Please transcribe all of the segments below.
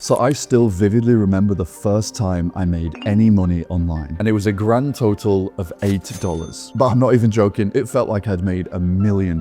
So I still vividly remember the first time I made any money online, and it was a grand total of $8. But I'm not even joking, it felt like I'd made $1 million.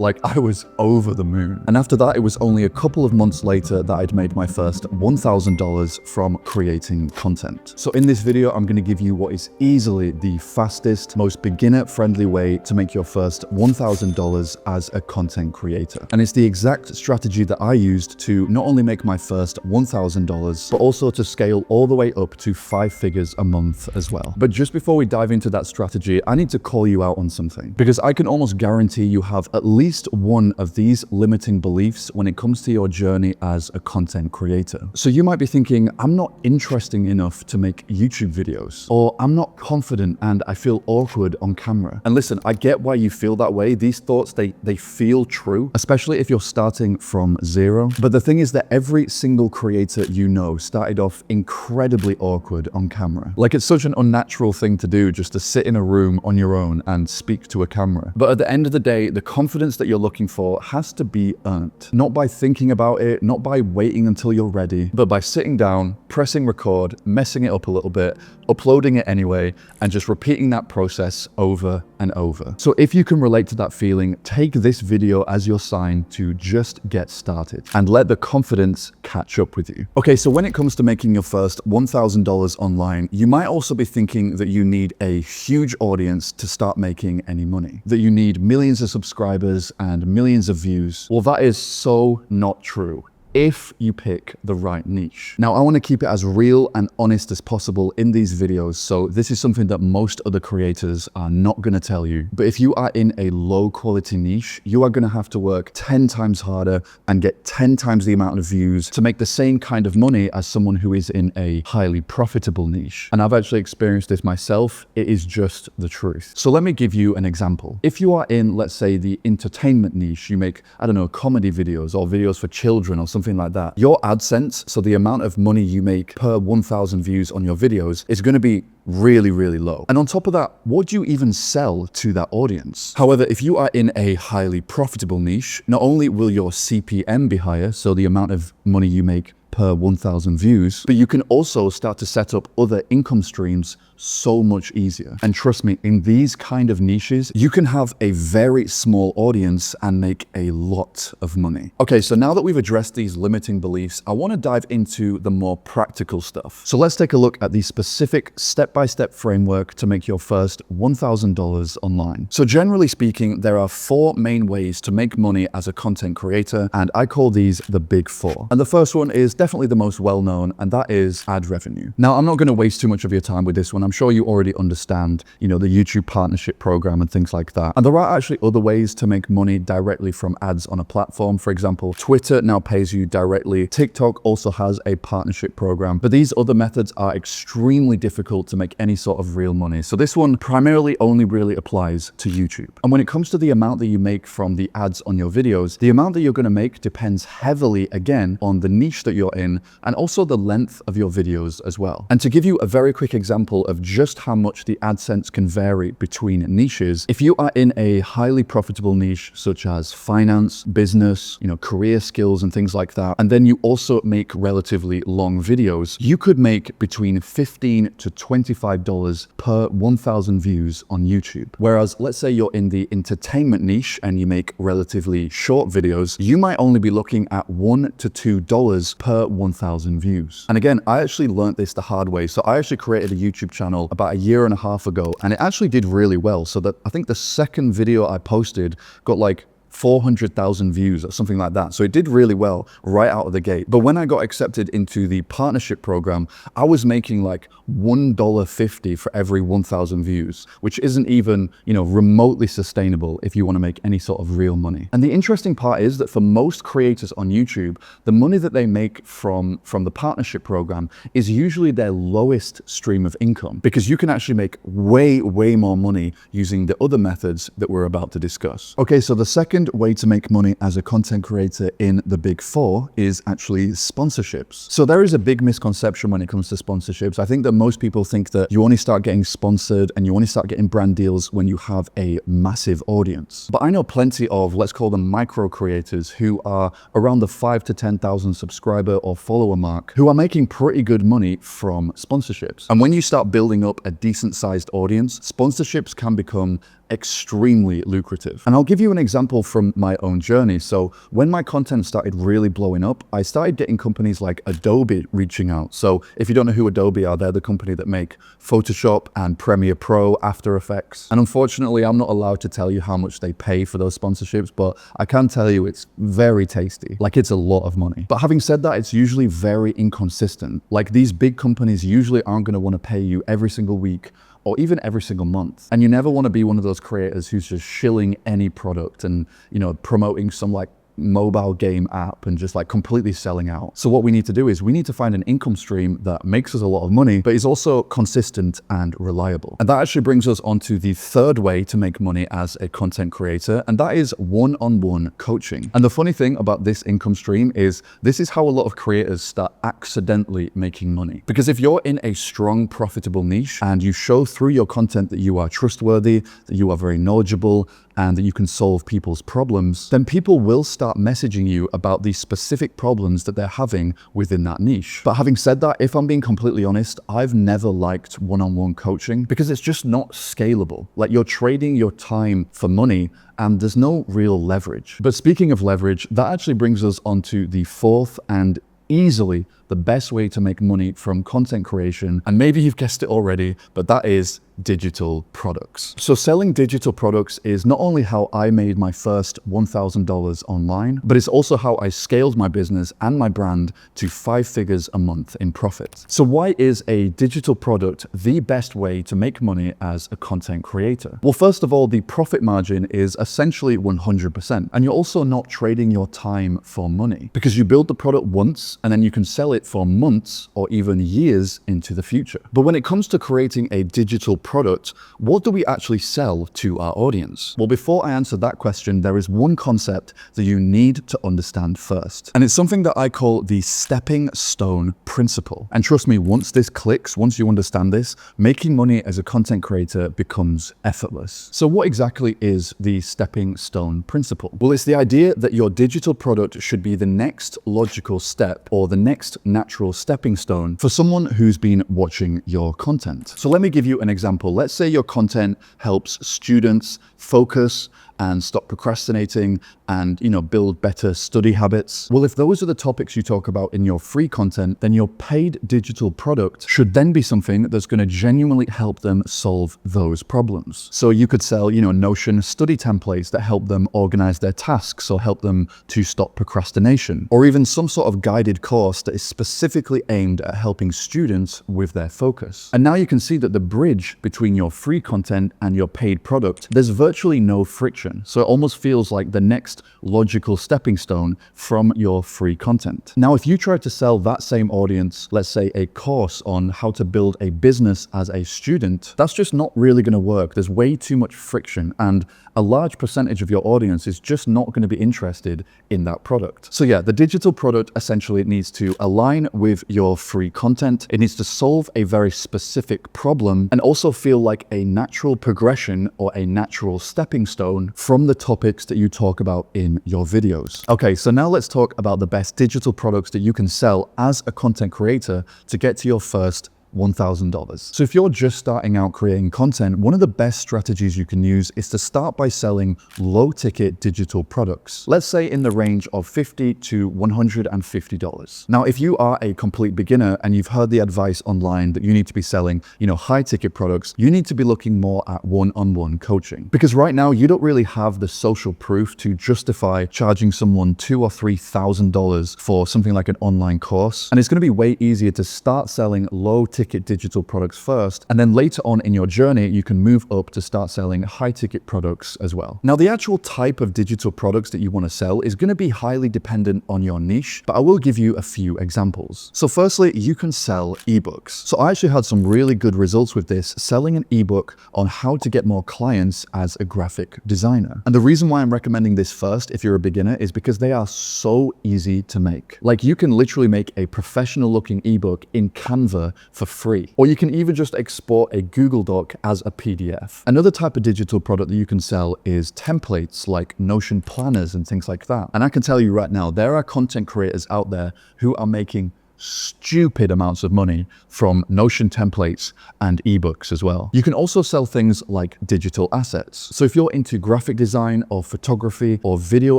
Like I was over the moon. And after that, it was only a couple of months later that I'd made my first $1,000 from creating content. So in this video, I'm gonna give you what is easily the fastest, most beginner-friendly way to make your first $1,000 as a content creator. And it's the exact strategy that I used to not only make my first $1,000, but also to scale all the way up to 5 figures a month as well. But just before we dive into that strategy, I need to call you out on something, because I can almost guarantee you have at least one of these limiting beliefs when it comes to your journey as a content creator. So you might be thinking, I'm not interesting enough to make YouTube videos, or I'm not confident and I feel awkward on camera. And listen, I get why you feel that way. These thoughts, they feel true, especially if you're starting from zero. But the thing is that every single creator you know started off incredibly awkward on camera. Like it's such an unnatural thing to do, just to sit in a room on your own and speak to a camera. But at the end of the day, the confidence that you're looking for has to be earned. Not by thinking about it, not by waiting until you're ready, but by sitting down, pressing record, messing it up a little bit, uploading it anyway, and just repeating that process over and over. So if you can relate to that feeling, take this video as your sign to just get started and let the confidence catch up with you. Okay, so when it comes to making your first $1,000 online, you might also be thinking that you need a huge audience to start making any money, that you need millions of subscribers and millions of views. Well, that is so not true if you pick the right niche. Now, I want to keep it as real and honest as possible in these videos, so this is something that most other creators are not going to tell you. But if you are in a low quality niche, you are going to have to work 10 times harder and get 10 times the amount of views to make the same kind of money as someone who is in a highly profitable niche. And I've actually experienced this myself. It is just the truth. So let me give you an example. If you are in, let's say, the entertainment niche, you make, I don't know, comedy videos or videos for children or something like that, your AdSense, so the amount of money you make per 1,000 views on your videos, is going to be really, really low. And on top of that, what do you even sell to that audience? However, if you are in a highly profitable niche, not only will your CPM be higher, so the amount of money you make per 1,000 views, but you can also start to set up other income streams so much easier. And trust me, in these kind of niches, you can have a very small audience and make a lot of money. Okay, so now that we've addressed these limiting beliefs, I want to dive into the more practical stuff. So let's take a look at the specific step-by-step framework to make your first $1,000 online. So generally speaking, there are 4 main ways to make money as a content creator, and I call these the big 4. And the first one is definitely the most well-known, and that is ad revenue. Now, I'm not going to waste too much of your time with this one. I'm sure you already understand, the YouTube partnership program and things like that. And there are actually other ways to make money directly from ads on a platform. For example, Twitter now pays you directly. TikTok also has a partnership program, but these other methods are extremely difficult to make any sort of real money. So this one primarily only really applies to YouTube. And when it comes to the amount that you make from the ads on your videos, the amount that you're going to make depends heavily, again, on the niche that you're in and also the length of your videos as well. And to give you a very quick example of just how much the AdSense can vary between niches, if you are in a highly profitable niche such as finance, business, career skills and things like that, and then you also make relatively long videos, you could make between $15 to $25 per 1,000 views on YouTube. Whereas let's say you're in the entertainment niche and you make relatively short videos, you might only be looking at $1 to $2 per 1,000 views. And again, I actually learned this the hard way. So I actually created a YouTube channel about 1.5 years ago, and it actually did really well. So that I think the second video I posted got like 400,000 views or something like that. So it did really well right out of the gate. But when I got accepted into the partnership program, I was making like $1.50 for every 1,000 views, which isn't even, remotely sustainable if you want to make any sort of real money. And the interesting part is that for most creators on YouTube, the money that they make from the partnership program is usually their lowest stream of income, because you can actually make way more money using the other methods that we're about to discuss. Okay, so the second second way to make money as a content creator in the Big Four is actually sponsorships. So there is a big misconception when it comes to sponsorships. I think that most people think that you only start getting sponsored and you only start getting brand deals when you have a massive audience. But I know plenty of, let's call them micro creators, who are around the 5 to 10,000 subscriber or follower mark, who are making pretty good money from sponsorships. And when you start building up a decent sized audience, sponsorships can become extremely lucrative. And I'll give you an example from my own journey. So when my content started really blowing up, I started getting companies like Adobe reaching out. So if you don't know who Adobe are, they're the company that make Photoshop and Premiere Pro, After Effects. And unfortunately, I'm not allowed to tell you how much they pay for those sponsorships, but I can tell you it's very tasty. Like, it's a lot of money. But having said that, it's usually very inconsistent. Like, these big companies usually aren't going to want to pay you every single week or even every single month. And you never want to be one of those creators who's just shilling any product and, you know, promoting some like mobile game app and just like completely selling out. So what we need to do is we need to find an income stream that makes us a lot of money, but is also consistent and reliable. And that actually brings us on to the third way to make money as a content creator, and that is one-on-one coaching. And the funny thing about this income stream is this is how a lot of creators start accidentally making money. Because if you're in a strong, profitable niche and you show through your content that you are trustworthy, that you are very knowledgeable, and that you can solve people's problems, then people will start messaging you about these specific problems that they're having within that niche. But having said that, if I'm being completely honest, I've never liked one-on-one coaching because it's just not scalable. Like, you're trading your time for money and there's no real leverage. But speaking of leverage, that actually brings us onto the fourth and easily the best way to make money from content creation. And maybe you've guessed it already, but that is digital products. So selling digital products is not only how I made my first $1,000 online, but it's also how I scaled my business and my brand to 5 figures a month in profit. So why is a digital product the best way to make money as a content creator? Well, first of all, the profit margin is essentially 100%. And you're also not trading your time for money because you build the product once and then you can sell it for months or even years into the future. But when it comes to creating a digital product, what do we actually sell to our audience? Well, before I answer that question, there is one concept that you need to understand first. And it's something that I call the stepping stone principle. And trust me, once this clicks, once you understand this, making money as a content creator becomes effortless. So what exactly is the stepping stone principle? Well, it's the idea that your digital product should be the next logical step or the next natural stepping stone for someone who's been watching your content. So let me give you an example. Let's say your content helps students focus and stop procrastinating and, build better study habits. Well, if those are the topics you talk about in your free content, then your paid digital product should then be something that's going to genuinely help them solve those problems. So you could sell, Notion study templates that help them organize their tasks or help them to stop procrastination, or even some sort of guided course that is specifically aimed at helping students with their focus. And now you can see that the bridge between your free content and your paid product, there's virtually no friction. So it almost feels like the next logical stepping stone from your free content. Now, if you try to sell that same audience, let's say a course on how to build a business as a student, that's just not really going to work. There's way too much friction, and a large percentage of your audience is just not going to be interested in that product. So yeah, the digital product essentially needs to align with your free content. It needs to solve a very specific problem and also feel like a natural progression or a natural stepping stone from the topics that you talk about in your videos. Okay, so now let's talk about the best digital products that you can sell as a content creator to get to your first $1,000. So if you're just starting out creating content, one of the best strategies you can use is to start by selling low ticket digital products. Let's say in the range of $50 to $150. Now, if you are a complete beginner and you've heard the advice online that you need to be selling, high ticket products, you need to be looking more at one-on-one coaching. Because right now you don't really have the social proof to justify charging someone $2,000 or $3,000 for something like an online course. And it's going to be way easier to start selling low ticket ticket digital products first, and then later on in your journey, you can move up to start selling high ticket products as well. Now, the actual type of digital products that you want to sell is going to be highly dependent on your niche, but I will give you a few examples. So firstly, you can sell ebooks. So I actually had some really good results with this, selling an ebook on how to get more clients as a graphic designer. And the reason why I'm recommending this first, if you're a beginner, is because they are so easy to make. Like, you can literally make a professional looking ebook in Canva for free, or you can even just export a Google Doc as a PDF. Another type of digital product that you can sell is templates like Notion planners and things like that. And I can tell you right now, there are content creators out there who are making stupid amounts of money from Notion templates and ebooks as well. You can also sell things like digital assets. So if you're into graphic design or photography or video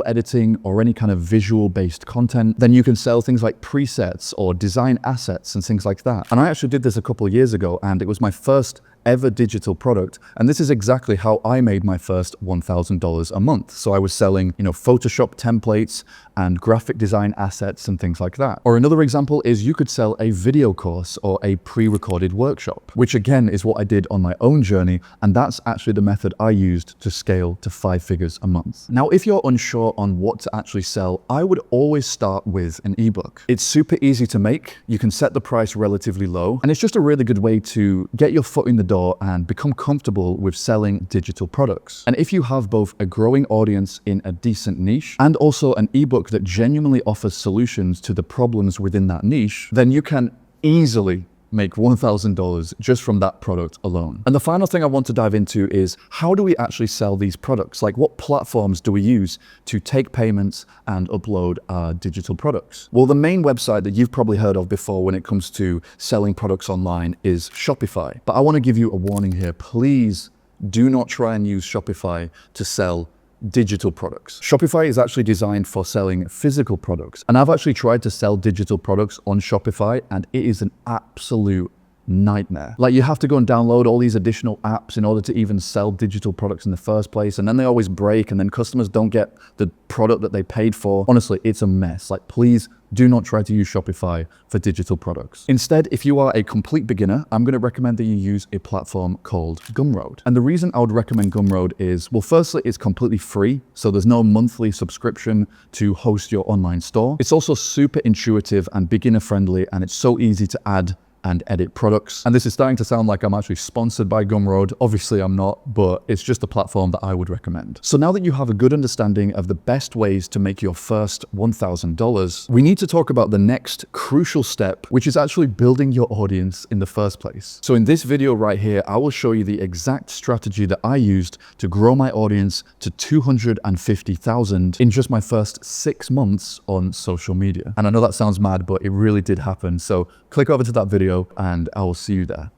editing or any kind of visual based content, then you can sell things like presets or design assets and things like that. And I actually did this a couple of years ago, and it was my first ever digital product. And this is exactly how I made my first $1,000 a month. So I was selling, Photoshop templates and graphic design assets and things like that. Or another example is you could sell a video course or a pre-recorded workshop, which again is what I did on my own journey. And that's actually the method I used to scale to 5 figures a month. Now, if you're unsure on what to actually sell, I would always start with an ebook. It's super easy to make. You can set the price relatively low, and it's just a really good way to get your foot in the door and become comfortable with selling digital products. And if you have both a growing audience in a decent niche and also an ebook that genuinely offers solutions to the problems within that niche, then you can easily make $1,000 just from that product alone. And the final thing I want to dive into is, how do we actually sell these products? Like, what platforms do we use to take payments and upload our digital products? Well, the main website that you've probably heard of before when it comes to selling products online is Shopify. But I want to give you a warning here. Please do not try and use Shopify to sell digital products. Shopify is actually designed for selling physical products. And I've actually tried to sell digital products on Shopify, and it is an absolute nightmare. Like, you have to go and download all these additional apps in order to even sell digital products in the first place. And then they always break, and then customers don't get the product that they paid for. Honestly, it's a mess. Like, please do not try to use Shopify for digital products. Instead, if you are a complete beginner, I'm going to recommend that you use a platform called Gumroad. And the reason I would recommend Gumroad is, well, firstly, it's completely free. So there's no monthly subscription to host your online store. It's also super intuitive and beginner friendly, and it's so easy to add and edit products. And this is starting to sound like I'm actually sponsored by Gumroad. Obviously I'm not, but it's just a platform that I would recommend. So now that you have a good understanding of the best ways to make your first $1,000, we need to talk about the next crucial step, which is actually building your audience in the first place. So in this video right here, I will show you the exact strategy that I used to grow my audience to 250,000 in just my first 6 months on social media. And I know that sounds mad, but it really did happen. So click over to that video and I will see you there.